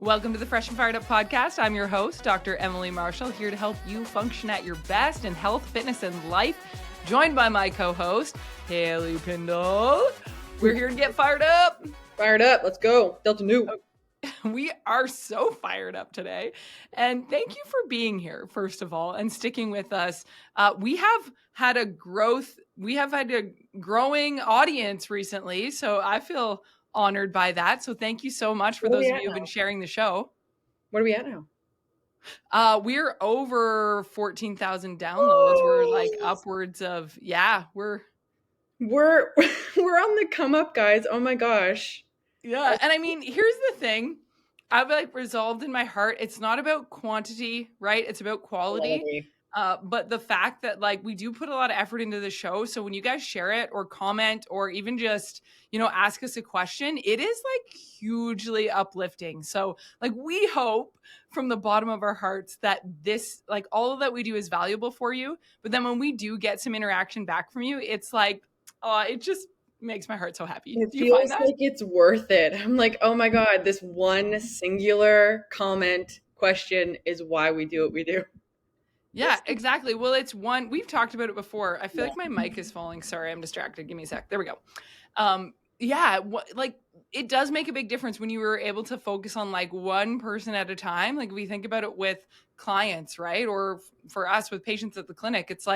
Welcome to the Fresh and Fired Up podcast. I'm your host, Dr. Emily Marshall, here to help you function at your best in health, fitness, and life. Joined by my co-host, Hailee Piendl. We're here to get fired up. Fired up. Let's go. Delta Nu. We are so fired up today. And thank you for being here, first of all, and sticking with us. We have had a growing audience recently, so I feel honored by that. So thank you so much for those of you who've been sharing the show. What are we at now? We're over 14,000 downloads. Whoa. We're like upwards of, we're on the come up, guys. Oh my gosh. Yeah. And I mean, here's the thing. I've resolved in my heart, it's not about quantity, right? It's about quality. But the fact that we do put a lot of effort into the show. So when you guys share it or comment or even just, ask us a question, it is hugely uplifting. So we hope from the bottom of our hearts that this, all of that we do is valuable for you. But then when we do get some interaction back from you, it's it just makes my heart so happy. It feels like it's worth it. I'm like, oh my God, this one singular comment question is why we do what we do. Yeah, exactly. Well, it's one, we've talked about it before. I feel like my mic is falling. Sorry, I'm distracted. Give me a sec. There we go. It does make a big difference when you were able to focus on one person at a time. If we think about it with clients, right? Or for us with patients at the clinic, it's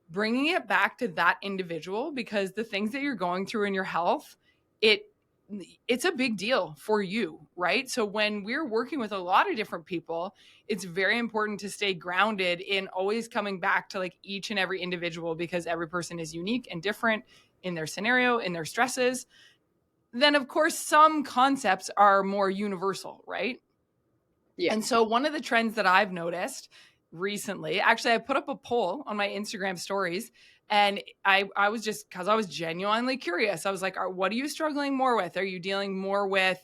bringing it back to that individual, because the things that you're going through in your health, it's a big deal for you, right? So when we're working with a lot of different people, it's very important to stay grounded in always coming back to each and every individual, because every person is unique and different in their scenario, in their stresses. Then of course, some concepts are more universal, right? Yeah. And so one of the trends that I've noticed recently, actually, I put up a poll on my Instagram stories, and I was just, because I was genuinely curious. I was like, what are you struggling more with? Are you dealing more with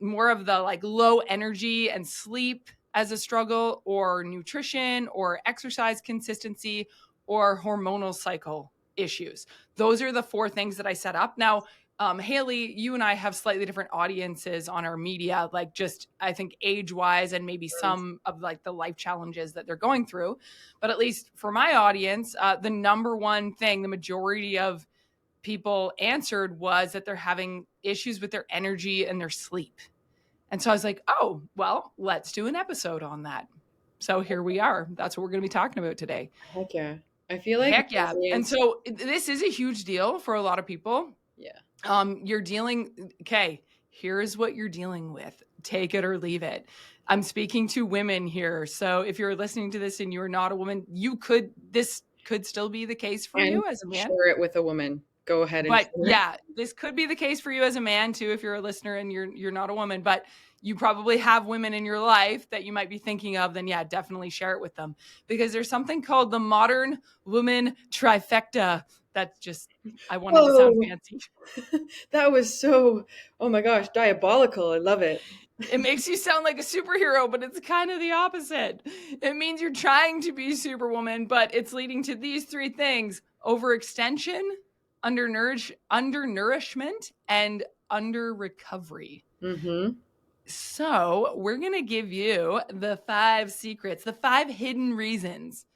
more of the low energy and sleep as a struggle, or nutrition, or exercise consistency, or hormonal cycle issues? Those are the 4 things that I set up. Now, Hailee, you and I have slightly different audiences on our media, I think age-wise, and maybe some of the life challenges that they're going through. But at least for my audience, the number one thing the majority of people answered was that they're having issues with their energy and their sleep. And so I was like, oh, well, let's do an episode on that. So here we are. That's what we're going to be talking about today. Heck yeah. I feel like heck yeah. And so this is a huge deal for a lot of people. Yeah. Here's what you're dealing with. Take it or leave it. I'm speaking to women here. So if you're listening to this and you're not a woman, this could still be the case for you as a man. Share it with a woman. Go ahead. But yeah, this could be the case for you as a man too, if you're a listener and you're not a woman, but you probably have women in your life that you might be thinking of, then yeah, definitely share it with them, because there's something called the Modern Woman Trifecta. That's just, I wanted to sound fancy. That was so, oh my gosh, diabolical. I love it. It makes you sound like a superhero, but it's kind of the opposite. It means you're trying to be Superwoman, but it's leading to these 3 things: overextension, undernourishment, and under recovery. Mm-hmm. So we're going to give you the 5 secrets, the 5 hidden reasons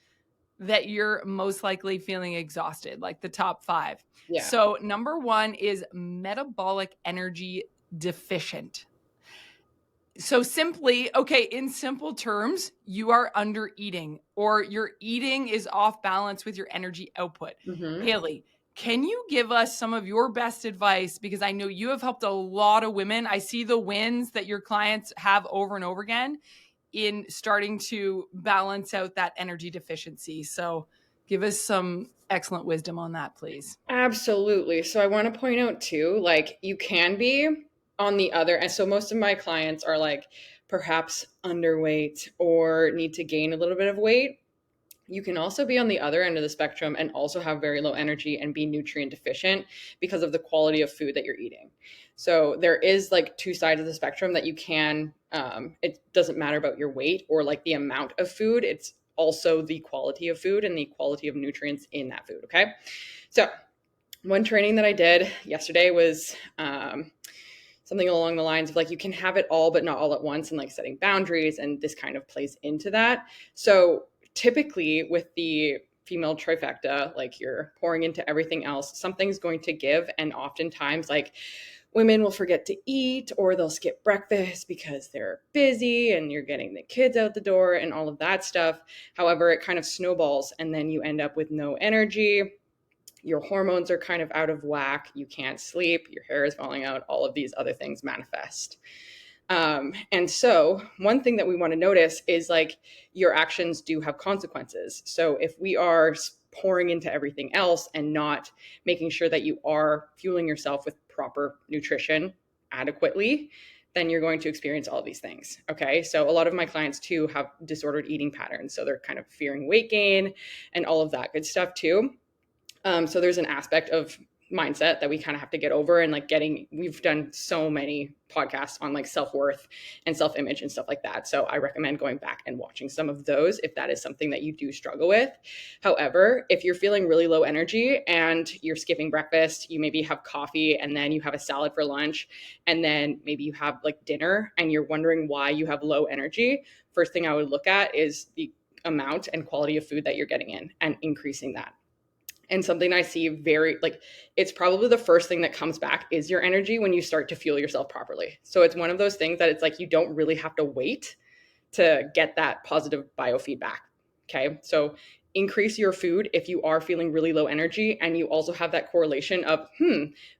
that you're most likely feeling exhausted, the top 5. Yeah. So number 1 is metabolic energy deficient. So simply, in simple terms, you are under eating, or your eating is off balance with your energy output. Mm-hmm. Hailee, can you give us some of your best advice? Because I know you have helped a lot of women. I see the wins that your clients have over and over again in starting to balance out that energy deficiency. So give us some excellent wisdom on that, please. Absolutely. So I want to point out too, you can be on the other. And so most of my clients are perhaps underweight or need to gain a little bit of weight. You can also be on the other end of the spectrum and also have very low energy and be nutrient deficient because of the quality of food that you're eating. So there is 2 sides of the spectrum that you can, it doesn't matter about your weight or the amount of food. It's also the quality of food and the quality of nutrients in that food. Okay. So one training that I did yesterday was something along the lines of like, you can have it all, but not all at once, and like setting boundaries. And this kind of plays into that. So typically with the female trifecta, like you're pouring into everything else, something's going to give. And oftentimes, like, women will forget to eat or they'll skip breakfast because they're busy and you're getting the kids out the door and all of that stuff. However, it kind of snowballs and then you end up with no energy. Your hormones are kind of out of whack. You can't sleep. Your hair is falling out. All of these other things manifest. And so one thing that we want to notice is like your actions do have consequences. So if we are pouring into everything else and not making sure that you are fueling yourself with proper nutrition adequately, then you're going to experience all these things. Okay. So a lot of my clients too have disordered eating patterns. So they're kind of fearing weight gain and all of that good stuff too. So there's an aspect of mindset that we kind of have to get over, and like we've done so many podcasts on like self-worth and self-image and stuff like that. So I recommend going back and watching some of those if that is something that you do struggle with. However, if you're feeling really low energy and you're skipping breakfast, you maybe have coffee and then you have a salad for lunch, and then maybe you have like dinner and you're wondering why you have low energy, first thing I would look at is the amount and quality of food that you're getting in and increasing that. And something I see it's probably the first thing that comes back is your energy when you start to fuel yourself properly. So it's one of those things that it's like you don't really have to wait to get that positive biofeedback. Okay. So increase your food if you are feeling really low energy and you also have that correlation of,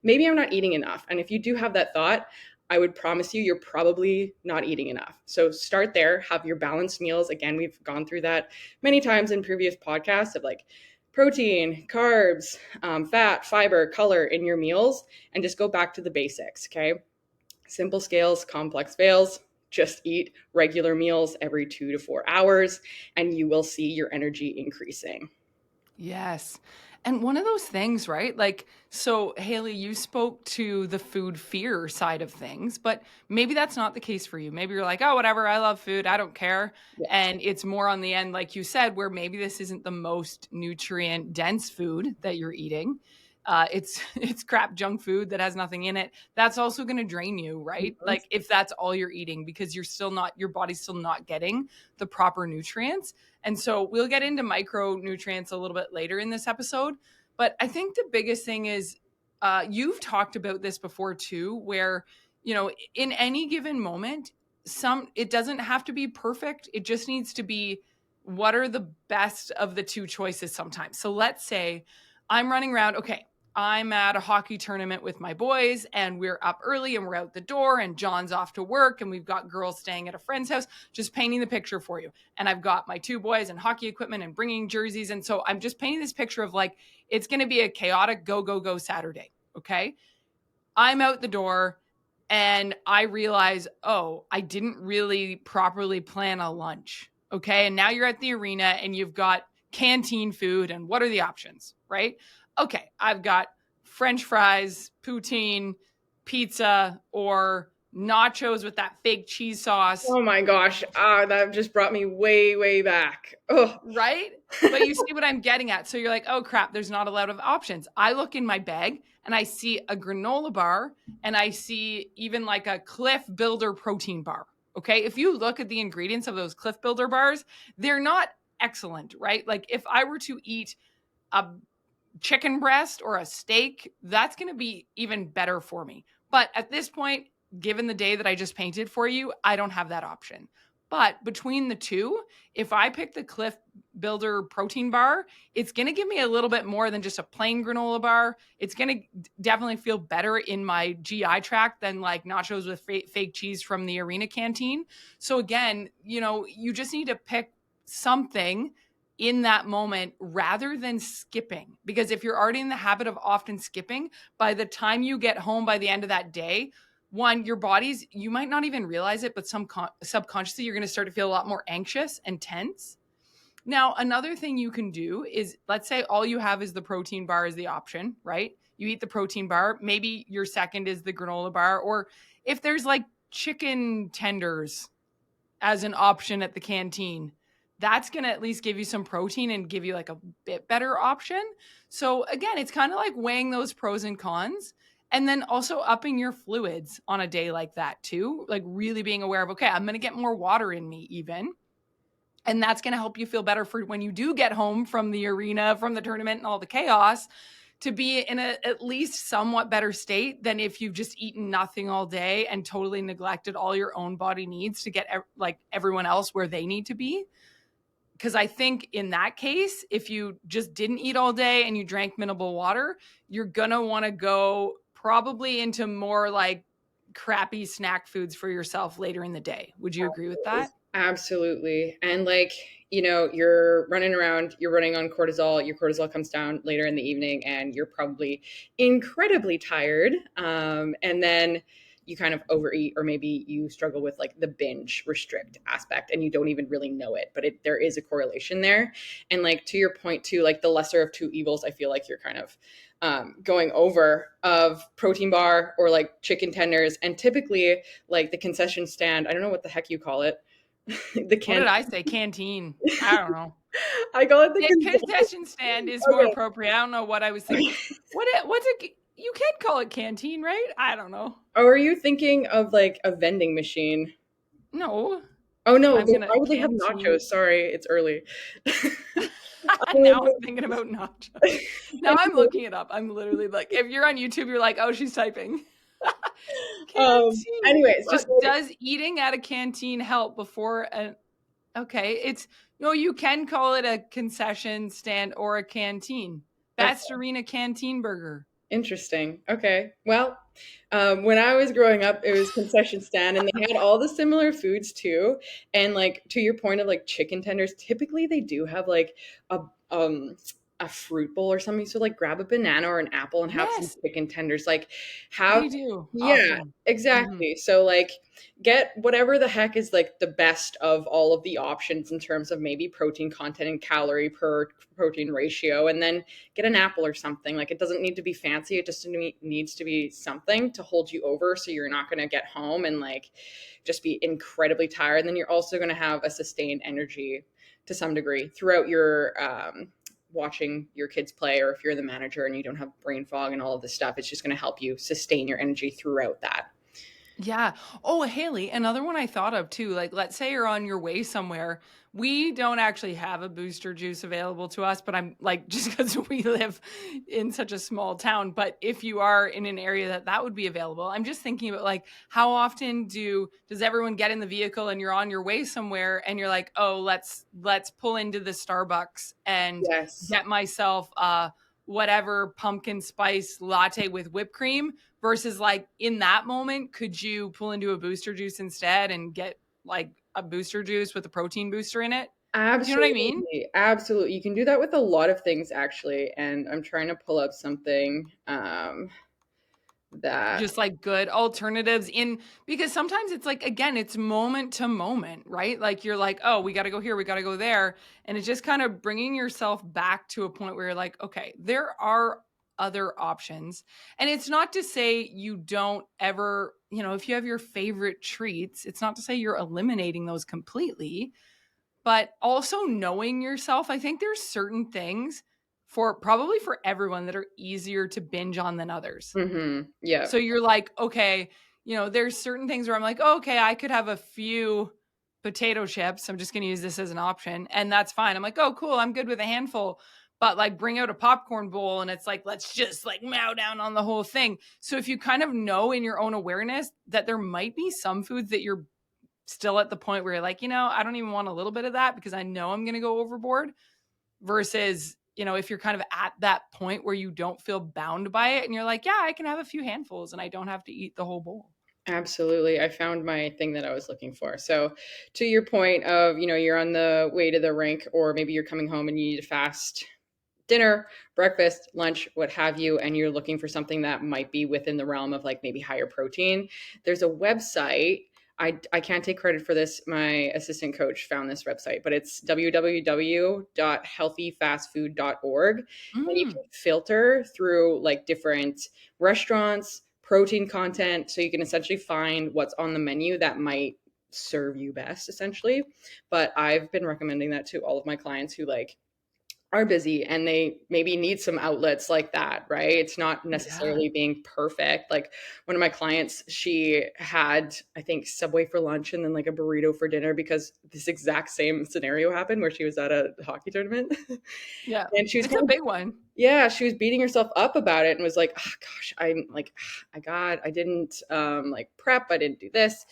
maybe I'm not eating enough. And if you do have that thought, I would promise you're probably not eating enough. So start there, have your balanced meals. Again, we've gone through that many times in previous podcasts of like, protein, carbs, fat, fiber, color in your meals, and just go back to the basics, okay? Simple scales, complex fails. Just eat regular meals every 2 to 4 hours, and you will see your energy increasing. Yes. And one of those things, right? Like, so Hailee, you spoke to the food fear side of things, but maybe that's not the case for you. Maybe you're like, oh, whatever, I love food, I don't care. Yeah. And it's more on the end, like you said, where maybe this isn't the most nutrient dense food that you're eating. It's crap junk food that has nothing in it. That's also going to drain you, right? Mm-hmm. Like if that's all you're eating, because your body's still not getting the proper nutrients. And so we'll get into micronutrients a little bit later in this episode. But I think the biggest thing is you've talked about this before too, where, in any given moment, it doesn't have to be perfect. It just needs to be what are the best of the two choices sometimes. So let's say I'm running around. Okay, I'm at a hockey tournament with my boys and we're up early and we're out the door and John's off to work and we've got girls staying at a friend's house, just painting the picture for you. And I've got my two boys and hockey equipment and bringing jerseys. And so I'm just painting this picture of like, it's going to be a chaotic go, go, go Saturday. Okay. I'm out the door and I realize, oh, I didn't really properly plan a lunch. Okay. And now you're at the arena and you've got canteen food. And what are the options? Right. Okay. I've got French fries, poutine, pizza, or nachos with that fake cheese sauce. Oh my gosh. That just brought me way, way back. Oh. Right? But you see what I'm getting at. So you're like, oh crap, there's not a lot of options. I look in my bag and I see a granola bar and I see even like a Cliff Builder protein bar. Okay. If you look at the ingredients of those Cliff Builder bars, they're not excellent, right? Like if I were to eat a chicken breast or a steak, that's going to be even better for me. But at this point, given the day that I just painted for you, I don't have that option. But between the two, if I pick the Cliff Builder protein bar, it's going to give me a little bit more than just a plain granola bar. It's going to definitely feel better in my GI tract than like nachos with fake cheese from the arena canteen. So again, you just need to pick something in that moment rather than skipping. Because if you're already in the habit of often skipping, by the time you get home by the end of that day, one, your you might not even realize it, but subconsciously, you're going to start to feel a lot more anxious and tense. Now, another thing you can do is, let's say all you have is the protein bar as the option, right? You eat the protein bar. Maybe your second is the granola bar. Or if there's like chicken tenders as an option at the canteen, that's going to at least give you some protein and give you like a bit better option. So again, it's kind of like weighing those pros and cons. And then also upping your fluids on a day like that too, like really being aware of, okay, I'm going to get more water in me even. And that's going to help you feel better for when you do get home from the arena, from the tournament and all the chaos, to be in a at least somewhat better state than if you've just eaten nothing all day and totally neglected all your own body needs to get like everyone else where they need to be. Because I think in that case, if you just didn't eat all day and you drank minimal water, you're going to want to go probably into more like crappy snack foods for yourself later in the day. Would you agree with that? Absolutely. And like, you know, you're running around, you're running on cortisol, your cortisol comes down later in the evening and you're probably incredibly tired. And then you kind of overeat, or maybe you struggle with like the binge restrict aspect and you don't even really know it, but there is a correlation there. And like to your point too, like the lesser of two evils, I feel like you're kind of going over of protein bar or like chicken tenders. And typically like the concession stand, I don't know what the heck you call it. The What can did I say? Canteen. I don't know. I call it the Yeah, concession stand is more okay. appropriate. I don't know what I was thinking. What's a you can call it canteen, right? I don't know. Or are you thinking of like a vending machine? No, Oh no, I'm gonna why would they have nachos? canteen. Sorry, it's early. Now Um, I'm thinking about nachos. Now I'm looking it up. I'm literally like, if you're on YouTube, you're like, oh, she's typing. Canteen. anyways, Well, just like, does eating at a canteen help before an okay, it's no, you can call it a concession stand or a canteen. okay, Best Arena Canteen Burger. interesting. Okay, well, when I was growing up, it was concession stand, and they had all the similar foods too. And like to your point of like chicken tenders, typically they do have like a um a fruit bowl or something. So like grab a banana or an apple and have some Yes, chicken tenders. Like have they do yeah, often. Mhm. exactly. So like get whatever the heck is like the best of all of the options in terms of maybe protein content and calorie per protein ratio, and then get an apple or something. Like it doesn't need to be fancy. It just needs to be something to hold you over so you're not going to get home and like just be incredibly tired. And then you're also going to have a sustained energy to some degree throughout your watching your kids play, or if you're the manager and you don't have brain fog and all of this stuff, it's just going to help you sustain your energy throughout that. Yeah. Oh, Haley, another one I thought of too. Like, let's say you're on your way somewhere. We don't actually have a booster juice available to us, but I'm like, just because we live in such a small town. But if you are in an area that would be available, I'm just thinking about like, how often does everyone get in the vehicle and you're on your way somewhere and you're like, oh, let's pull into the Starbucks and Yes, get myself whatever pumpkin spice latte with whipped cream versus like in that moment, could you pull into a booster juice instead and get like a booster juice with a protein booster in it? Do you know what I mean? absolutely, absolutely. You can do that with a lot of things actually. And I'm trying to pull up something that Just like good alternatives in because sometimes it's like again it's moment to moment, right? Like you're like, oh, we got to go here, we got to go there, and it's just kind of bringing yourself back to a point where you're like, okay, there are other options. And it's not to say you don't ever, if you have your favorite treats, it's not to say you're eliminating those completely, but also knowing yourself. I think there's certain things for probably for everyone that are easier to binge on than others. yeah, So you're like, okay, there's certain things where I'm like, oh, okay, I could have a few potato chips. I'm just going to use this as an option. And that's fine. I'm like, oh, cool. I'm good with a handful. But like bring out a popcorn bowl and it's like, let's just like mow down on the whole thing. So if you kind of know in your own awareness that there might be some foods that you're still at the point where you're like, I don't even want a little bit of that because I know I'm going to go overboard versus if you're kind of at that point where you don't feel bound by it and you're like, yeah, I can have a few handfuls and I don't have to eat the whole bowl. absolutely. I found my thing that I was looking for. So, to your point of, you're on the way to the rink, or maybe you're coming home and you need to fast dinner, breakfast, lunch, what have you, and you're looking for something that might be within the realm of like maybe higher protein, there's a website. I can't take credit for this. My assistant coach found this website, but it's www.healthyfastfood.org. And you Mm. can filter through like different restaurants, protein content. So you can essentially find what's on the menu that might serve you best, essentially. But I've been recommending that to all of my clients who like are busy and they maybe need some outlets like that, right? It's not Yeah. necessarily being perfect. Like one of my clients, she had, I think, Subway for lunch and then like a burrito for dinner because this exact same scenario happened where she was at a hockey tournament. Yeah. And she was It's kind a of, big one. yeah, she was beating herself up about it and was like, oh, gosh, I'm like, I didn't like prep, I didn't do this.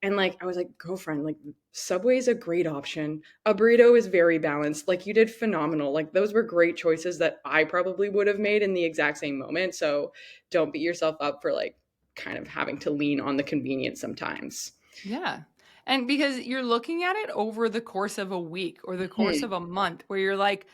And like, I was like, girlfriend, like Subway is a great option. A burrito is very balanced. Like you did phenomenal. Like those were great choices that I probably would have made in the exact same moment. So don't beat yourself up for like kind of having to lean on the convenience sometimes. Yeah. And because you're looking at it over the course of a week or the course Hmm. of a month where you're like,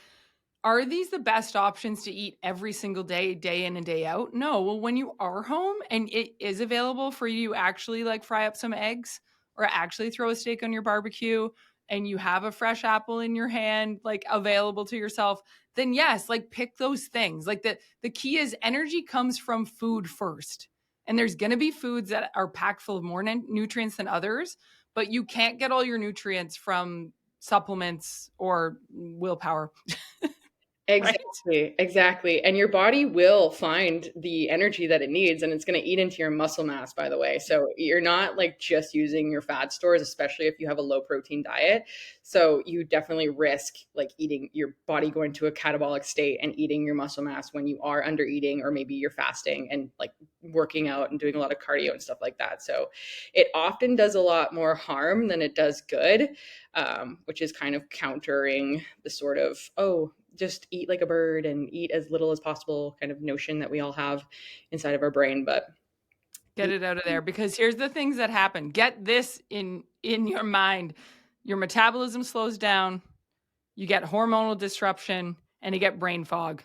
are these the best options to eat every single day, day in and day out? No. Well, when you are home and it is available for you to actually like fry up some eggs or actually throw a steak on your barbecue and you have a fresh apple in your hand, like available to yourself, then yes, like pick those things. Like the key is energy comes from food first. And there's going to be foods that are packed full of more nutrients than others, but you can't get all your nutrients from supplements or willpower. Right? Exactly, exactly. And your body will find the energy that it needs and it's going to eat into your muscle mass, by the way. So you're not like just using your fat stores, especially if you have a low protein diet. So you definitely risk like eating your body going to a catabolic state and eating your muscle mass when you are under eating, or maybe you're fasting and like working out and doing a lot of cardio and stuff like that. So it often does a lot more harm than it does good, which is kind of countering the sort of, oh, just eat like a bird and eat as little as possible kind of notion that we all have inside of our brain. But Get it out of there, because here's the things that happen. Get this in your mind. Your metabolism slows down, you get hormonal disruption, and you get brain fog.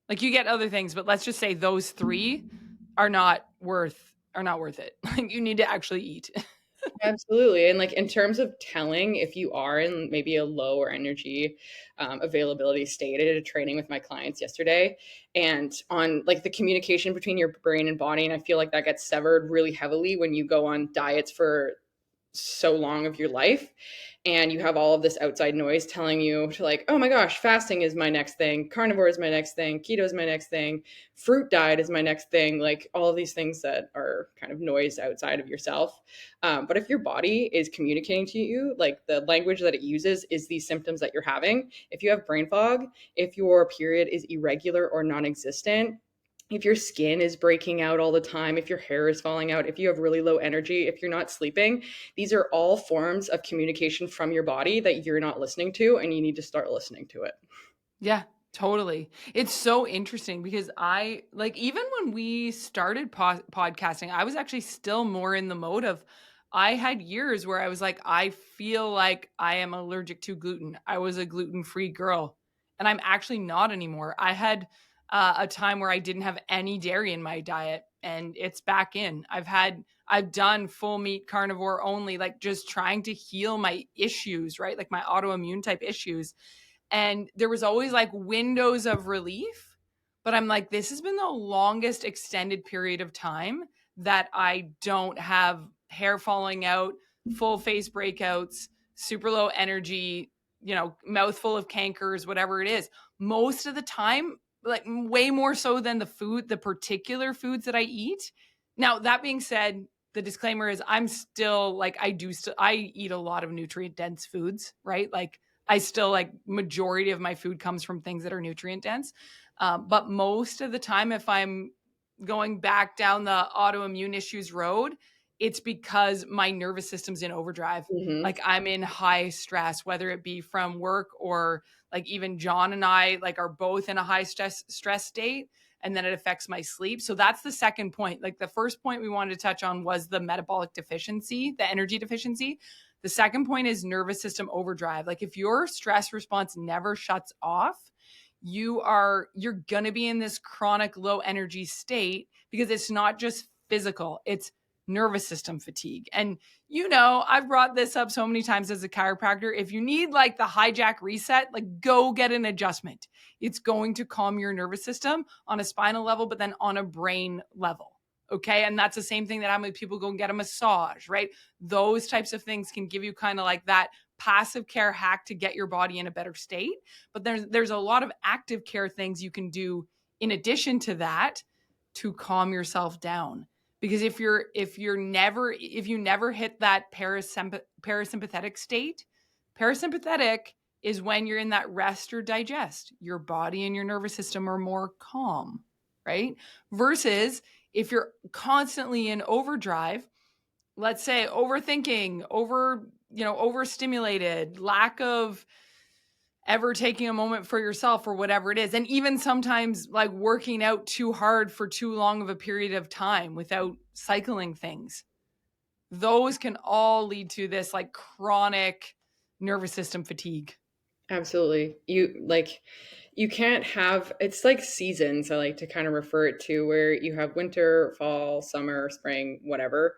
Like you get other things, but let's just say those three are not worth it. Like you need to actually eat. absolutely. And like in terms of telling if you are in maybe a lower energy availability state, I did a training with my clients yesterday and on like the communication between your brain and body. And I feel like that gets severed really heavily when you go on diets for so long of your life and you have all of this outside noise telling you to like, oh my gosh, fasting is my next thing, carnivore is my next thing, keto is my next thing, fruit diet is my next thing, like all of these things that are kind of noise outside of yourself. But if your body is communicating to you, like the language that it uses is these symptoms that you're having. If you have brain fog, if your period is irregular or non-existent, if your skin is breaking out all the time, if your hair is falling out, if you have really low energy, if you're not sleeping, these are all forms of communication from your body that you're not listening to, and you need to start listening to it. Yeah, totally. It's so interesting because I like even when we started podcasting, I was actually still more in the mode of I had years where I was like, I feel like I am allergic to gluten. I was a gluten-free girl, and I'm actually not anymore. I had a time where I didn't have any dairy in my diet, and it's back in. I've done full meat carnivore only, like just trying to heal my issues, right? Like my autoimmune type issues, and there was always like windows of relief, but I'm like, this has been the longest extended period of time that I don't have hair falling out, full face breakouts, super low energy, mouthful of cankers, whatever it is. Most of the time, like way more so than the particular foods that I eat. Now that being said, the disclaimer is I'm still like I eat a lot of nutrient dense foods, right? Like I still like majority of my food comes from things that are nutrient dense. But most of the time, if I'm going back down the autoimmune issues road, it's because my nervous system's in overdrive. Mm-hmm. Like I'm in high stress, whether it be from work or like even John and I like are both in a high stress state. And then it affects my sleep. So that's the second point. Like the first point we wanted to touch on was the metabolic deficiency, the energy deficiency. The second point is nervous system overdrive. Like if your stress response never shuts off, you're going to be in this chronic low energy state because it's not just physical, it's nervous system fatigue. And I've brought this up so many times as a chiropractor. If you need like the hijack reset, like go get an adjustment. It's going to calm your nervous system on a spinal level, but then on a brain level. Okay. And that's the same thing that I'm with people go and get a massage, right? Those types of things can give you kind of like that passive care hack to get your body in a better state. But there's a lot of active care things you can do in addition to that to calm yourself down. Because if you never hit that parasympathetic state, parasympathetic is when you're in that rest or digest. Your body and your nervous system are more calm, right? Versus if you're constantly in overdrive, let's say overthinking, overstimulated, lack of ever taking a moment for yourself or whatever it is. And even sometimes like working out too hard for too long of a period of time without cycling things. Those can all lead to this like chronic nervous system fatigue. Absolutely. You can't have, it's like seasons, I like to kind of refer it to, where you have winter, fall, summer, spring, whatever.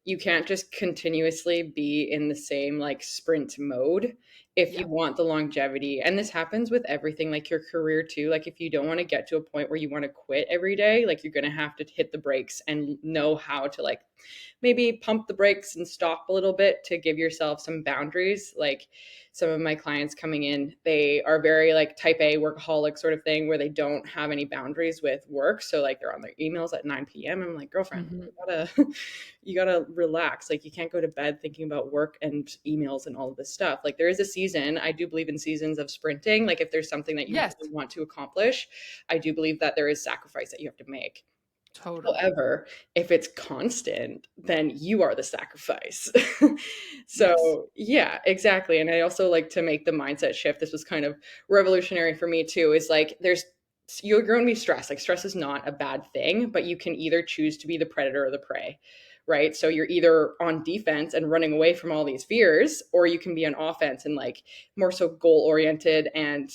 You can't just continuously be in the same like sprint mode if you Yeah. want the longevity. And this happens with everything, like your career too. Like if you don't want to get to a point where you want to quit every day, like you're going to have to hit the brakes and know how to like maybe pump the brakes and stop a little bit to give yourself some boundaries. Like some of my clients coming in, they are very like type A workaholic sort of thing where they don't have any boundaries with work. So like they're on their emails at 9 p.m. I'm like, girlfriend, Mm-hmm. you gotta relax. Like you can't go to bed thinking about work and emails and all of this stuff. Like there is a season. I do believe in seasons of sprinting. Like if there's something that you Yes, really want to accomplish, I do believe that there is sacrifice that you have to make. totally. However, if it's constant, then you are the sacrifice. Yes. So, yeah, exactly. And I also like to make the mindset shift. This was kind of revolutionary for me too, is like you're going to be stressed. Like stress is not a bad thing, but you can either choose to be the predator or the prey, right? So you're either on defense and running away from all these fears, or you can be on offense and like more so goal oriented and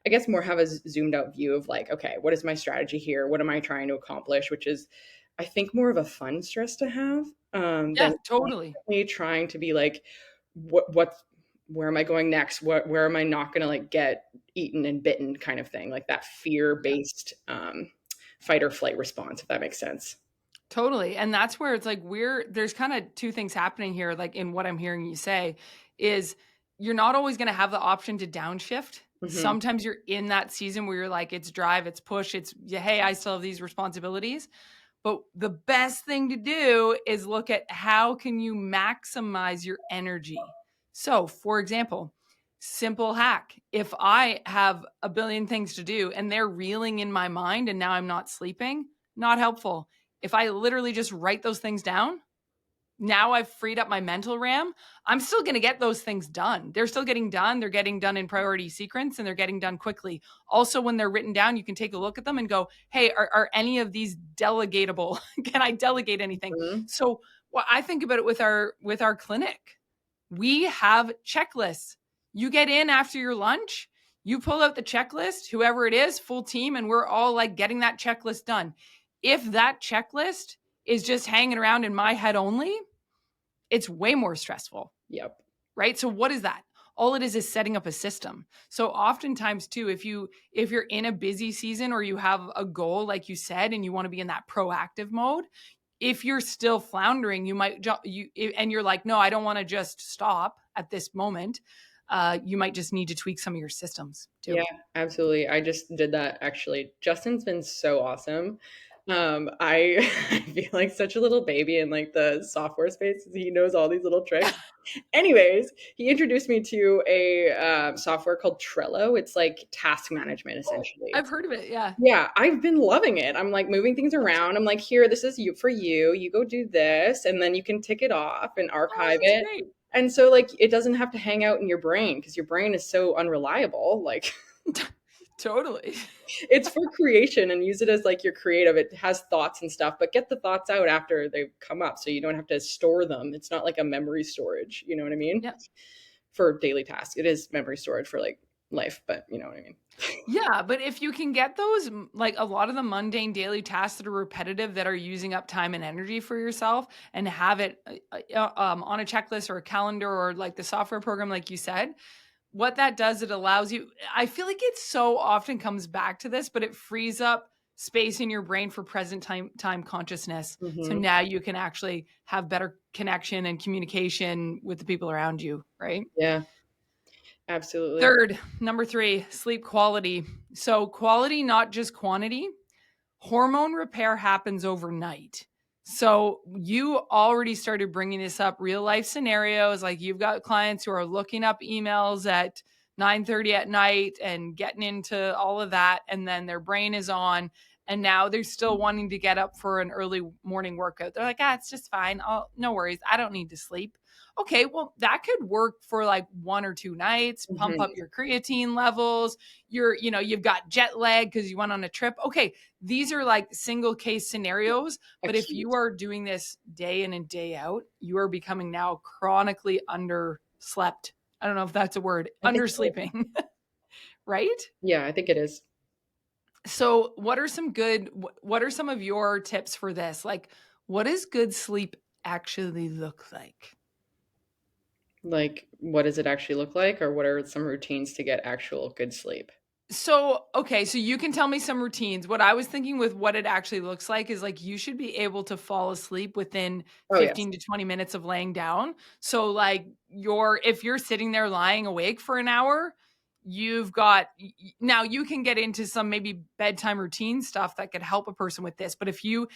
I guess more have a zoomed out view of like, okay, what is my strategy here? What am I trying to accomplish? Which is, I think, more of a fun stress to have Yeah, than totally. constantly trying to be like, where am I going next? Where am I not going to like get eaten and bitten kind of thing? Like that fear Yeah. based fight or flight response, if that makes sense. Totally. And that's where it's like there's kind of two things happening here, like in what I'm hearing you say, is you're not always going to have the option to downshift. Hmm. Sometimes you're in that season where you're like, it's drive, it's push, it's, yeah, hey, I still have these responsibilities. But the best thing to do is look at how can you maximize your energy. So, for example, simple hack. If I have a billion things to do and they're reeling in my mind and now I'm not sleeping, not helpful. If I literally just write those things down, now I've freed up my mental RAM. I'm still going to get those things done. They're still getting done. They're getting done in priority sequence and they're getting done quickly. Also, when they're written down, you can take a look at them and go, hey, are any of these delegatable? Can I delegate anything? Hmm. So well, I think about it with our clinic. We have checklists. You get in after your lunch, you pull out the checklist, whoever it is, full team, and we're all like getting that checklist done. If that checklist is just hanging around in my head only, it's way more stressful, Yep. right? So what is that? All it is setting up a system. So oftentimes too, if you're in a busy season or you have a goal like you said and you want to be in that proactive mode, if you're still floundering, you might and you're like, no, I don't want to just stop at this moment. You might just need to tweak some of your systems Yeah, too. absolutely. I just did that actually. Justin's been so awesome. I I feel like such a little baby in like the software space. He knows all these little tricks. Anyways, he introduced me to a software called Trello. It's like task management Oh, essentially. I've heard of it. Yeah. Yeah, I've been loving it. I'm like moving things That's around. I'm like, here, this is you for you. You go do this, and then you can tick it off and oh, archive that's it. great. And so like it doesn't have to hang out in your brain because your brain is so unreliable. Like Totally. it's for creation and use it as like your creative. It has thoughts and stuff, but get the thoughts out after they come up so you don't have to store them. It's not like a memory storage, you know what I mean? Yeah. For daily tasks. It is memory storage for like life, but you know what I mean? Yeah, but if you can get those, like a lot of the mundane daily tasks that are repetitive, that are using up time and energy for yourself, and have it on a checklist or a calendar or like the software program, like you said, what that does, it allows you. I feel like it so often comes back to this, but it frees up space in your brain for present time consciousness. So Mm-hmm. now you can actually have better connection and communication with the people around you, right? Yeah, absolutely. Third, number 3, sleep quality. So quality, not just quantity. Hormone repair happens overnight. So you already started bringing this up, real life scenarios. Like you've got clients who are looking up emails at 9:30 at night and getting into all of that, and then their brain is on, and now they're still wanting to get up for an early morning workout. They're like, it's just fine. No worries. I don't need to sleep. Okay, well, that could work for like 1 or 2 nights, pump up Mm-hmm. your creatine levels. You've got jet lag because you went on a trip. Okay, these are like single case scenarios. But if you Acute. are doing this day in and day out, you are becoming now chronically underslept. I don't know if that's a word, I think it is. undersleeping, right? Yeah, I think it is. So, what are some of your tips for this? Like, what does good sleep actually look like? Like, what does it actually look like, or what are some routines to get actual good sleep? So, okay, so you can tell me some routines. What I was thinking with what it actually looks like is like you should be able to fall asleep within Oh, yes. 15 to 20 minutes of laying down. So, like, if you're sitting there lying awake for an hour, you've got now you can get into some maybe bedtime routine stuff that could help a person with this. But if you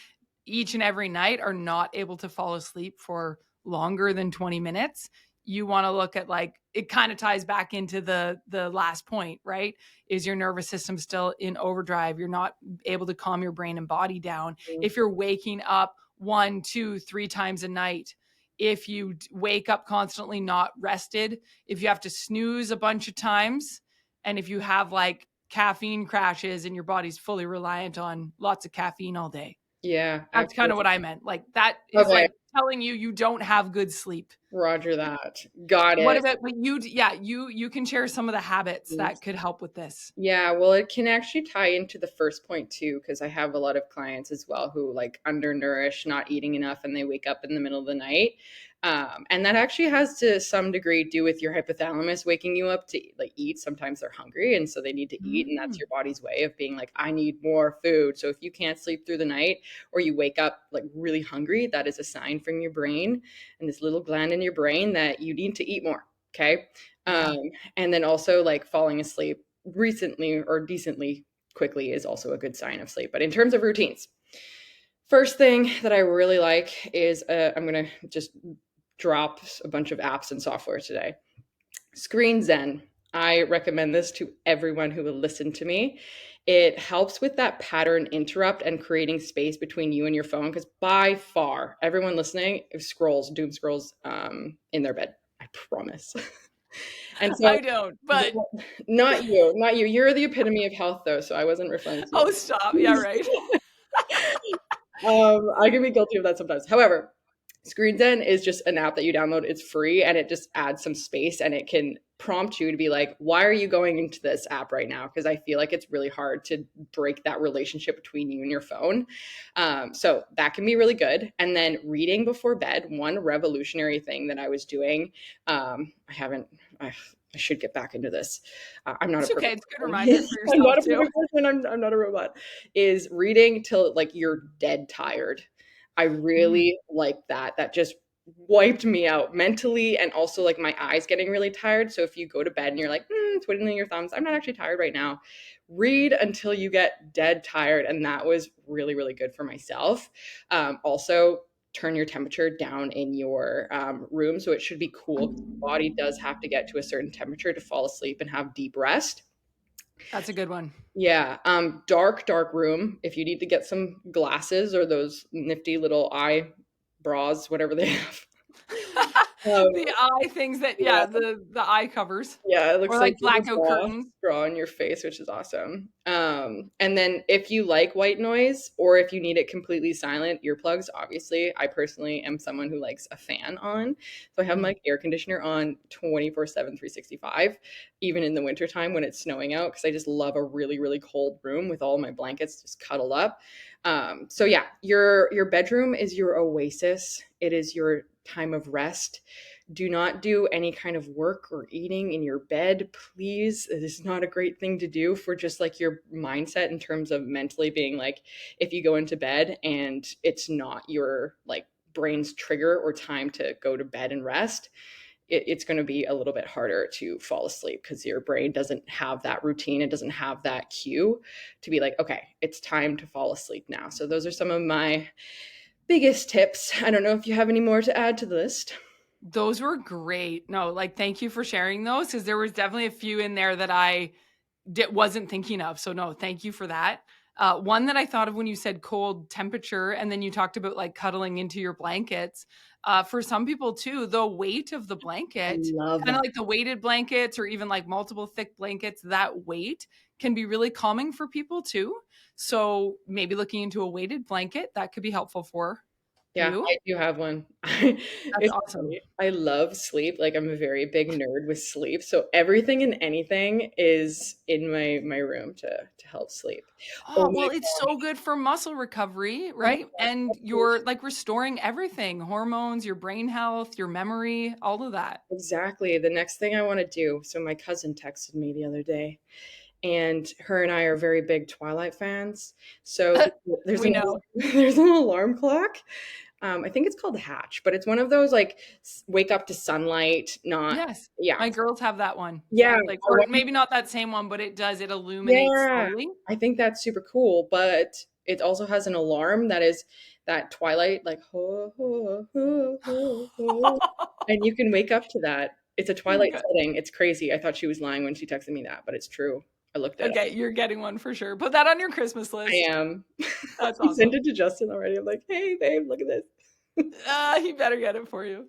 each and every night are not able to fall asleep for longer than 20 minutes, you want to look at like it kind of ties back into the last point, right? Is your nervous system still in overdrive? You're not able to calm your brain and body down. Mm. If you're waking up 1, 2, 3 times a night, if you wake up constantly not rested, if you have to snooze a bunch of times, and if you have like caffeine crashes and your body's fully reliant on lots of caffeine all day, Yeah, that's kind of absolutely. what I meant. Like that is Okay, like telling you don't have good sleep. roger that. Got What it. about what you can share some of the habits that could help with this. Yeah, well, it can actually tie into the first point too, because I have a lot of clients as well who like undernourish, not eating enough, and they wake up in the middle of the night. And that actually has to some degree do with your hypothalamus waking you up to like eat. Sometimes they're hungry, and so they need to eat, and that's Mm, your body's way of being like, I need more food. So if you can't sleep through the night or you wake up like really hungry, that is a sign from your brain and this little gland in your brain that you need to eat more. Okay. yeah. Um, and then also like falling asleep recently or decently quickly is also a good sign of sleep. But in terms of routines, first thing that I really like is I'm going to just drop a bunch of apps and software today. Screen Zen. I recommend this to everyone who will listen to me. It helps with that pattern interrupt and creating space between you and your phone because by far everyone listening doom scrolls in their bed. I promise. And so, I don't, but not you. You're the epitome of health, though, so I wasn't referring to oh, stop. Yeah, you. right. I can be guilty of that sometimes. However, Screen Zen is just an app that you download. It's free and it just adds some space and it can prompt you to be like, why are you going into this app right now? Because I feel like it's really hard to break that relationship between you and your phone. So that can be really good. And then reading before bed, one revolutionary thing that I was doing, I haven't, I should get back into this. I'm not a It's okay. perfect It's a good person. reminder for I'm not yourself a too. perfect person. I'm not a robot. Is reading till like you're dead tired. I Mm, really like that. That just wiped me out mentally and also like my eyes getting really tired. So if you go to bed and you're like, twiddling your thumbs, I'm not actually tired right now. Read until you get dead tired. And that was really, really good for myself. Also, turn your temperature down in your room. So it should be cool. The body does have to get to a certain temperature to fall asleep and have deep rest. that's a good one. Yeah, dark room. If you need to get some glasses or those nifty little eye bras, whatever they have. Um, The eye things that yeah, the eye covers yeah, it or looks like like there's a blackout curtains. bra on your face, which is awesome. And then if you like white noise or if you need it completely silent, earplugs, obviously. I personally am someone who likes a fan on. So I have Mm. my air conditioner on 24/7, 365, even in the wintertime when it's snowing out, because I just love a really, really cold room with all my blankets just cuddled up. So yeah, your bedroom is your oasis. It is your time of rest. Do not do any kind of work or eating in your bed, please. It is not a great thing to do for just like your mindset in terms of mentally being like, if you go into bed and it's not your like brain's trigger or time to go to bed and rest, it's going to be a little bit harder to fall asleep because your brain doesn't have that routine. It doesn't have that cue to be like, okay, it's time to fall asleep now. So those are some of my biggest tips. I don't know if you have any more to add to the list. Those were great. No, like thank you for sharing those because there was definitely a few in there that I wasn't thinking of. So no, thank you for that. One that I thought of when you said cold temperature, and then you talked about like cuddling into your blankets. For some people too, the weight of the I blanket, love kind that. of like the weighted blankets or even like multiple thick blankets, that weight can be really calming for people too. So maybe looking into a weighted blanket that could be helpful for Yeah, you. I do have one. That's It's awesome. funny. I love sleep. Like I'm a very big nerd with sleep. So everything and anything is in my room to help sleep. Oh Oh, my well, it's so good for muscle recovery, god. right? And you're like restoring everything, hormones, your brain health, your memory, all of that. Exactly. The next thing I want to do. So my cousin texted me the other day, and her and I are very big Twilight fans. So there's We an know. there's an alarm clock. I think it's called Hatch, but it's one of those like wake up to sunlight. Not Yes. yeah, My girls have that one. yeah. Yeah. Like, I or want maybe not that same one, but it does. It illuminates Yeah, slowly. I think that's super cool, but it also has an alarm that is that Twilight, like, "Ho, ho, ho, ho, ho," and you can wake up to that. It's a Twilight Okay. setting. It's crazy. I thought she was lying when she texted me that, but it's true. I looked it up. Okay. You're getting one for sure. Put that on your Christmas I list. am. That's I sent awesome. it to Justin already. I'm like, "Hey, babe, look at this." He better get it for you.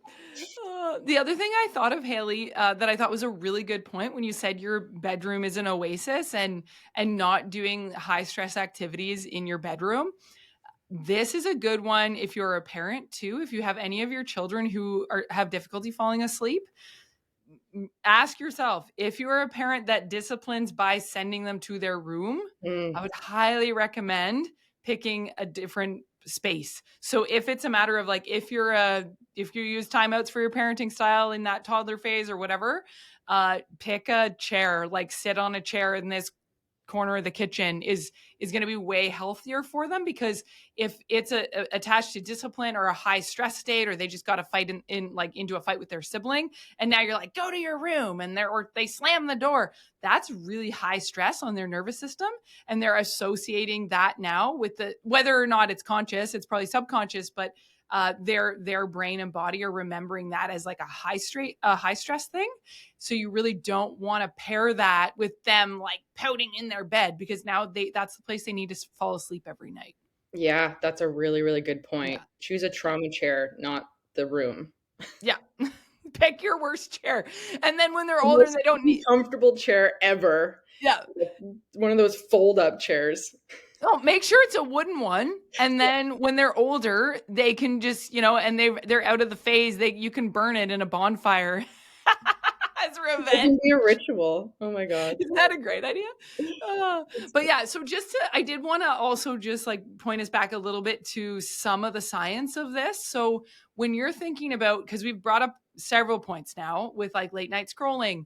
The other thing I thought of, Haley, that I thought was a really good point when you said your bedroom is an oasis and not doing high stress activities in your bedroom. This is a good one if you're a parent too. If you have any of your children who have difficulty falling asleep, ask yourself if you're a parent that disciplines by sending them to their room. I Mm, would highly recommend picking a different space. So if it's a matter of like if you use timeouts for your parenting style in that toddler phase or whatever, pick a chair, like sit on a chair in this corner of the kitchen is going to be way healthier for them because if it's attached to discipline or a high stress state or they just got to fight in like into a fight with their sibling and now you're like go to your room and they slam the door, that's really high stress on their nervous system and they're associating that now with the whether or not it's conscious, it's probably subconscious, but their brain and body are remembering that as like a high stress thing. So you really don't want to pair that with them like pouting in their bed because now that's the place they need to fall asleep every night. yeah, that's a really, really good point. Yeah. Choose a Yeah. trauma chair, not the room. Yeah. Pick your worst chair. And then when they're The older and most they don't need uncomfortable chair ever. yeah. Like, one of those fold-up chairs. Oh, make sure it's a wooden one. And then when they're older, they can just, and they're out of the phase, you can burn it in a bonfire as It revenge. can be a ritual. Oh my god. Isn't that a great idea? But yeah, so I did want to also just like point us back a little bit to some of the science of this. So when you're thinking about, because we've brought up several points now with like late night scrolling,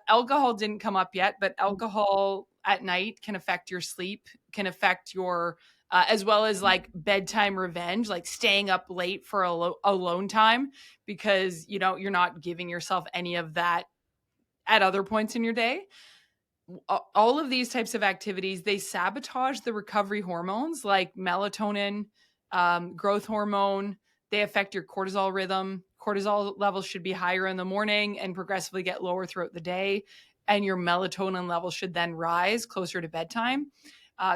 alcohol didn't come up yet, but alcohol at night can affect your sleep, can affect your, as well as like bedtime revenge, like staying up late for alone time because, you're not giving yourself any of that at other points in your day. All of these types of activities, they sabotage the recovery hormones like melatonin, growth hormone. They affect your cortisol rhythm. Cortisol levels should be higher in the morning and progressively get lower throughout the day. And your melatonin level should then rise closer to bedtime.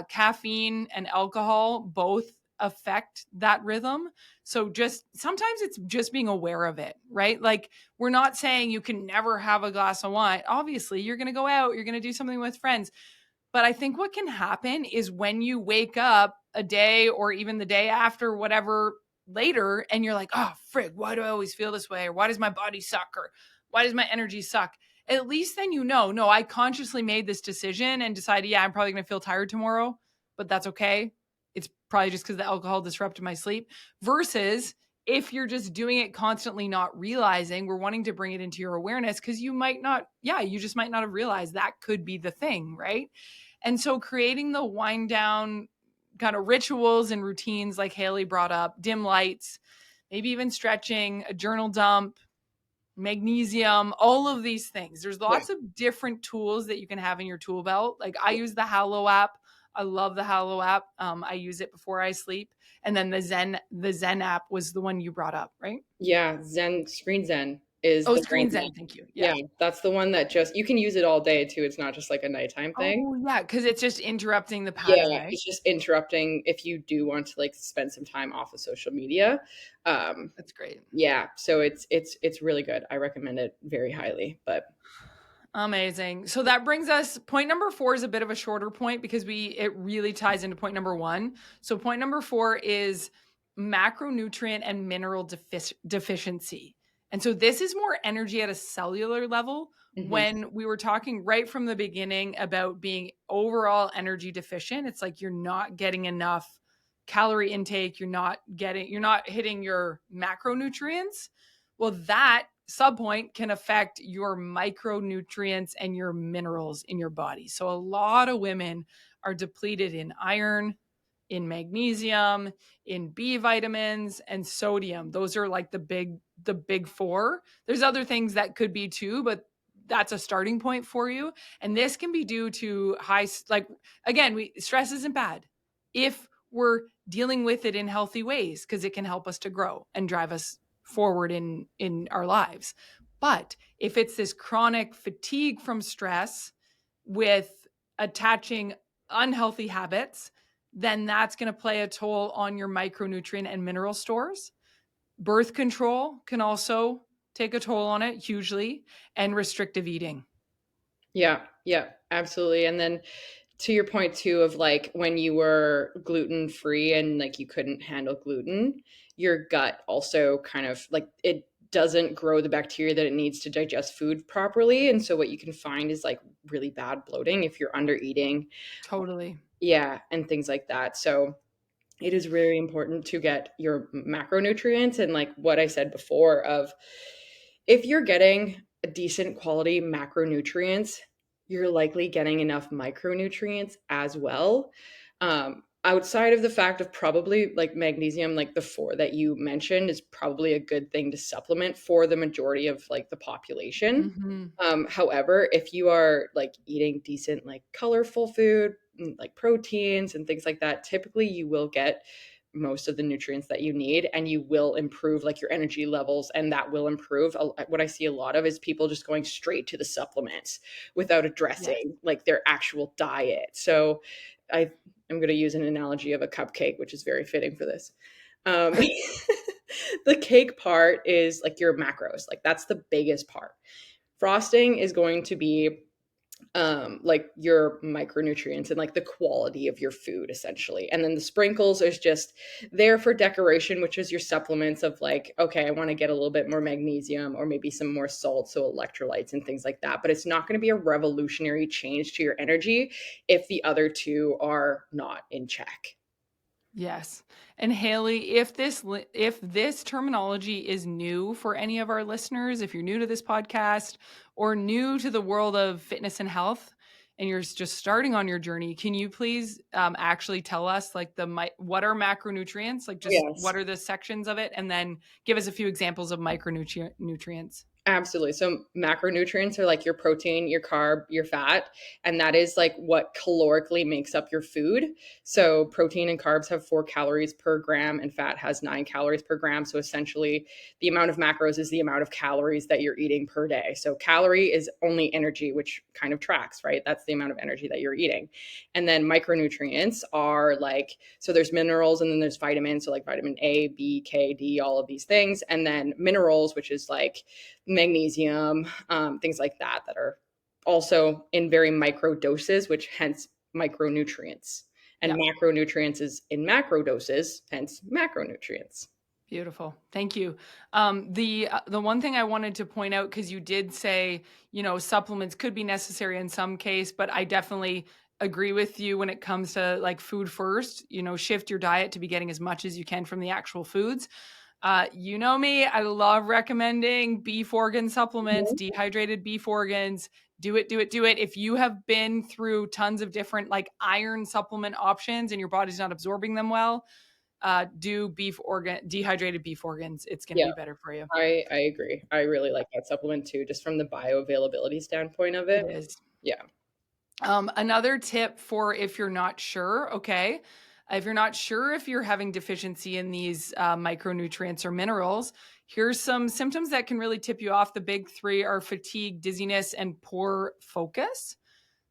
Caffeine and alcohol both affect that rhythm. So just sometimes it's just being aware of it, right? Like we're not saying you can never have a glass of wine. Obviously, you're going to go out, you're going to do something with friends. But I think what can happen is when you wake up a day or even the day after, whatever, later, and you're like, oh, frig, why do I always feel this way? Or why does my body suck? Or why does my energy suck? At least then no, I consciously made this decision and decided, yeah, I'm probably going to feel tired tomorrow, but that's okay. It's probably just because the alcohol disrupted my sleep versus if you're just doing it constantly, not realizing, we're wanting to bring it into your awareness because you might not, yeah, you just might not have realized that could be the thing, right? And so creating the wind down kind of rituals and routines, like Hailee brought up, dim lights, maybe even stretching, a journal dump, magnesium, all of these things. There's Yeah. lots of different tools that you can have in your tool belt. Like I use the Hallow app. I love the Hallow app. I use it before I sleep. And then the Zen app was the one you brought up, right? Yeah, Screen Zen is Oh, the one Screen that, Zen. Thank you. yeah, Yeah. that's the one that just, you can use it all day too. It's not just like a nighttime thing. Oh, yeah. Because it's just interrupting the Yeah, pattern, right? it's just interrupting if you do want to like spend some time off of social media. Um, That's great. yeah, so it's really good. I recommend it very highly. But Amazing. So that brings us, point number 4 is a bit of a shorter point because it really ties into point number 1. So point number 4 is macronutrient and mineral deficiency. And so this is more energy at a cellular level. mhm. When we were talking right from the beginning about being overall energy deficient, it's like you're not getting enough calorie intake, you're not hitting your macronutrients. Well, that subpoint can affect your micronutrients and your minerals in your body. So a lot of women are depleted in iron, in magnesium, in B vitamins and sodium. Those are like the big 4. There's other things that could be too, but that's a starting point for you. And this can be due to like again, stress isn't bad if we're dealing with it in healthy ways because it can help us to grow and drive us forward in our lives. But if it's this chronic fatigue from stress with attaching unhealthy habits, then that's going to play a toll on your micronutrient and mineral stores. Birth control can also take a toll on it hugely, and restrictive eating. Yeah, yeah, absolutely. And then to your point too of like when you were gluten free and like you couldn't handle gluten, your gut also kind of like it doesn't grow the bacteria that it needs to digest food properly. And so what you can find is like really bad bloating if you're under eating. Totally. Yeah, and things like that. So it is really important to get your macronutrients and like what I said before of if you're getting a decent quality macronutrients, you're likely getting enough micronutrients as well. Outside of the fact of probably like magnesium, like the 4 that you mentioned, is probably a good thing to supplement for the majority of like the population. Mm-hmm. However, if you are like eating decent, like colorful food, like proteins and things like that, typically you will get most of the nutrients that you need and you will improve like your energy levels and that will improve. What I see a lot of is people just going straight to the supplements without Yes. addressing like their actual diet. So I am going to use an analogy of a cupcake, which is very fitting for this. um, the cake part is like your macros, like that's the biggest part. Frosting is going to be like your micronutrients and like the quality of your food essentially, and then the sprinkles is just there for decoration, which is your supplements of like, okay, I want to get a little bit more magnesium or maybe some more salt, so electrolytes and things like that, but it's not going to be a revolutionary change to your energy if the other 2 are not in check. Yes. And Hailee, if this terminology is new for any of our listeners, if you're new to this podcast or new to the world of fitness and health and you're just starting on your journey, can you please actually tell us like what are macronutrients? Like just Yes. what are the sections of it, and then give us a few examples of micronutrients. Absolutely. So macronutrients are like your protein, your carb, your fat, and that is like what calorically makes up your food. So protein and carbs have 4 calories per gram and fat has 9 calories per gram. So essentially the amount of macros is the amount of calories that you're eating per day. So calorie is only energy, which kind of tracks, right? That's the amount of energy that you're eating. And then micronutrients are like, so there's minerals and then there's vitamins. So like vitamin A, B, K, D, all of these things. And then minerals, which is like magnesium, things like that, that are also in very micro doses, which hence micronutrients. And Yeah. macronutrients is in macro doses, hence macronutrients. Beautiful. Thank you. The one thing I wanted to point out, because you did say, supplements could be necessary in some case, but I definitely agree with you when it comes to like food first, shift your diet to be getting as much as you can from the actual foods. You know me, I love recommending beef organ supplements, Mhm. dehydrated beef organs. Do it, do it, do it. If you have been through tons of different like iron supplement options and your body's not absorbing them well, do dehydrated beef organs. It's going to Yeah, be better for you. I agree. I really like that supplement too, just from the bioavailability standpoint of It it. is. Yeah. Another tip for if you're not sure, okay, if you're not sure if you're having deficiency in these micronutrients or minerals, here's some symptoms that can really tip you off. The big three are fatigue, dizziness, and poor focus.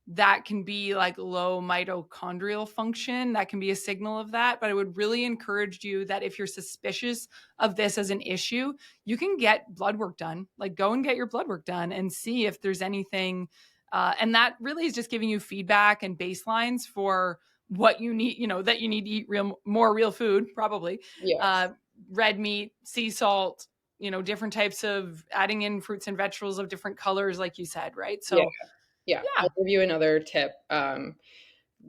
That can be like low mitochondrial function. That can be a signal of that. But I would really encourage you that if you're suspicious of this as an issue, you can get blood work done. Like go and get your blood work done and see if there's anything. And that really is just giving you feedback and baselines for what you need, that you need to eat more real food, probably. Yes. Uh, Red meat, sea salt, different types of adding in fruits and vegetables of different colors, like you said, right? Yeah. So, Yeah. yeah. I'll give you another tip.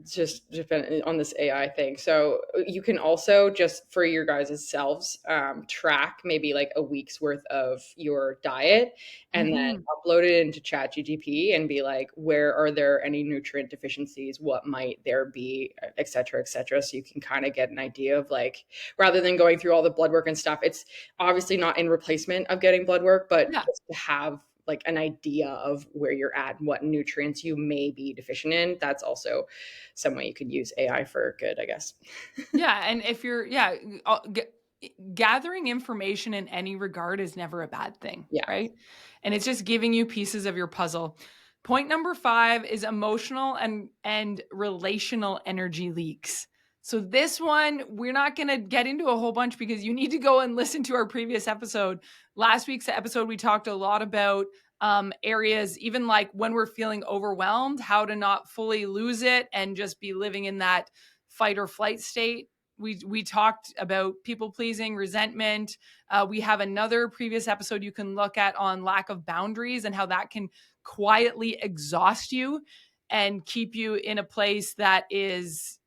Just depend on this AI thing. So you can also just for your guys' selves track maybe like a week's worth of your diet and then Mhm. upload it into ChatGPT and be like, where are there any nutrient deficiencies? What might there be, et cetera, et cetera. So you can kind of get an idea of like, rather than going through all the blood work and stuff, it's obviously not in replacement of getting blood work, but Yeah. just to have like an idea of where you're at and what nutrients you may be deficient in. That's also some way you could use AI for good, I guess. Yeah, and if you're gathering information in any regard is never a bad thing, Yeah. right? And it's just giving you pieces of your puzzle. Point number 5 is emotional and relational energy leaks. So this one we're not going to get into a whole bunch because you need to go and listen to our previous episode. Last week's episode we talked a lot about areas, even like when we're feeling overwhelmed, how to not fully lose it and just be living in that fight or flight state. We talked about people pleasing, resentment. We have another previous episode you can look at on lack of boundaries and how that can quietly exhaust you and keep you in a place that is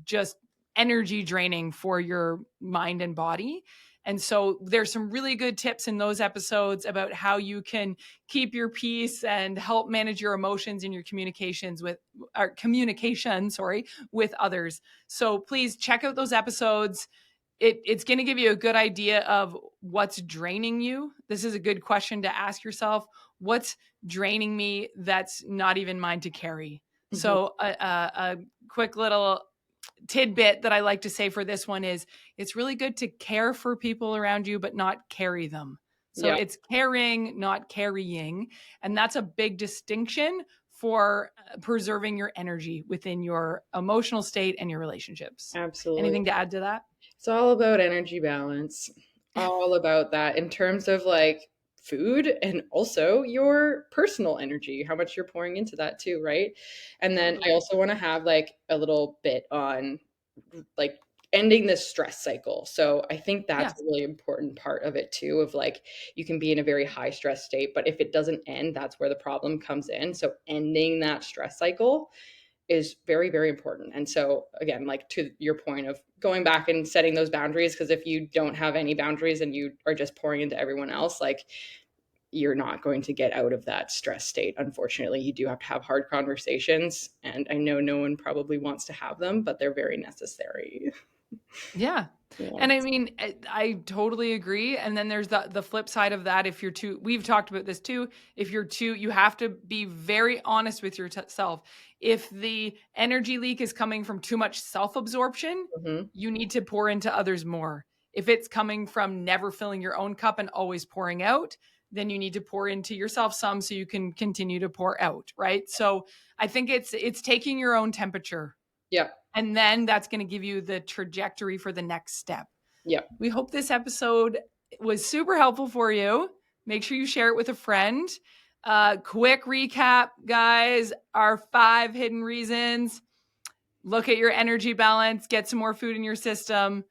just energy draining for your mind and body. And so there's some really good tips in those episodes about how you can keep your peace and help manage your emotions and your communication, sorry, with others. So please check out those episodes. It's going to give you a good idea of what's draining you. This is a good question to ask yourself. What's draining me that's not even mine to carry? Mhm. So a quick little tidbit that I like to say for this one is it's really good to care for people around you, but not carry them. So Yeah, it's caring, not carrying. And that's a big distinction for preserving your energy within your emotional state and your relationships. absolutely. Anything to add to that? It's all about energy balance. All about that in terms of like food and also your personal energy, how much you're pouring into that too, right? And then I Totally. also want to have like a little bit on like ending this stress cycle. So I think that's Yeah. a really important part of it too of like you can be in a very high stress state, but if it doesn't end, that's where the problem comes in. So ending that stress cycle is very, very important. And so again, like to your point of going back and setting those boundaries, because if you don't have any boundaries and you are just pouring into everyone else, like you're not going to get out of that stress state. Unfortunately, you do have to have hard conversations. And I know no one probably wants to have them, but they're very necessary. Yeah. Yeah. And I mean, I totally agree. And then there's the flip side of that. If you're too, we've talked about this too. If you're too, you have to be very honest with yourself. If the energy leak is coming from too much self absorption, Mhm. you need to pour into others more. If it's coming from never filling your own cup and always pouring out, then you need to pour into yourself some so you can continue to pour out. Right. So I think it's taking your own temperature, Yeah. and then that's going to give you the trajectory for the next step. Yeah. We hope this episode was super helpful for you. Make sure you share it with a friend. Quick recap, guys, our 5 hidden reasons. Look at your energy balance, get some more food in your system.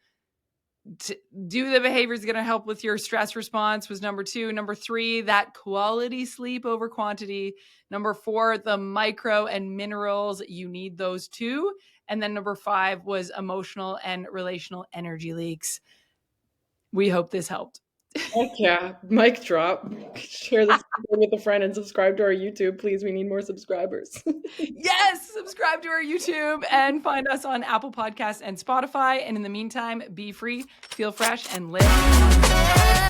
Do the behaviors going to help with your stress response was number 2. Number 3, that quality sleep over quantity. Number 4, the micro and minerals, you need those too. And then number 5 was emotional and relational energy leaks. We hope this helped. Heck yeah. Mic drop. Share this with a friend and subscribe to our YouTube, please. We need more subscribers. Yes, subscribe to our YouTube and find us on Apple Podcasts and Spotify. And in the meantime, be free, feel fresh, and live.